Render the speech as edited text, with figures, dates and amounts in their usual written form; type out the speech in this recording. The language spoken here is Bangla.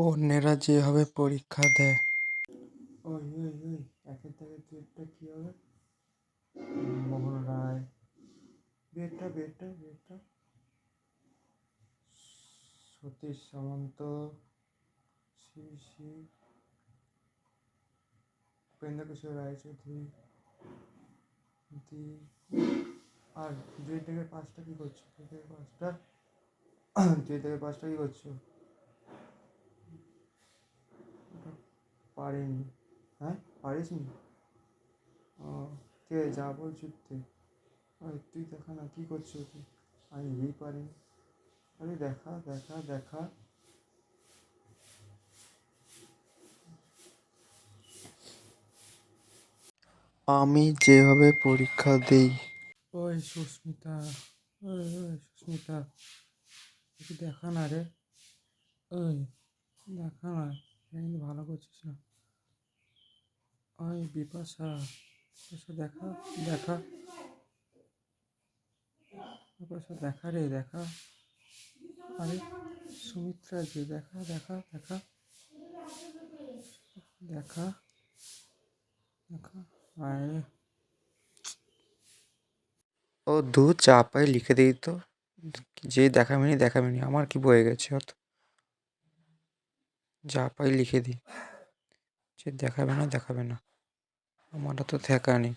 অন্যেরা যেভাবে পরীক্ষা দেয়। ওই ওই ওই একের দাগের দুয়েরটা কি হবে? মোহন রায়। বিয়েরটা বিয়েরটা বিয়েরটা সতীশ সামন্ত, শ্রী শ্রী উপেন্দ্রকিশোর রায়চৌধুরী। দি আর দুই থেকে পাঁচটা কি করছো? দুই থেকে পাঁচটা দুই থেকে পাঁচটা কি করছো? ওটা পারিনি। হ্যাঁ, পারিস নি? ও, কে যা বলছিস তুই? ওই তুই দেখা না, কি করছো তুই? আমি এই পারিনি। আরে দেখা দেখা দেখা। আমি যেভাবে পরীক্ষা দেই। ওই সুস্মিতা, ওই ওই সুস্মিতা, একটু দেখা না রে। ওই দেখা না, কিন্তু ভালো করছিস না। ওই বিপাশা, বিপাশা দেখা দেখা, বিপাশা দেখা রে দেখা। আরে সুমিত্রা যে, দেখা দেখা দেখা দেখা দেখা। আরে ও দু চা পাই লিখে দিই তো, যে দেখাবেনি দেখাবেনি, আমার কি বয়ে গেছে অত, যা পাই লিখে দিই, যে দেখাবে না দেখাবে না, আমার তো ঠেকা নেই।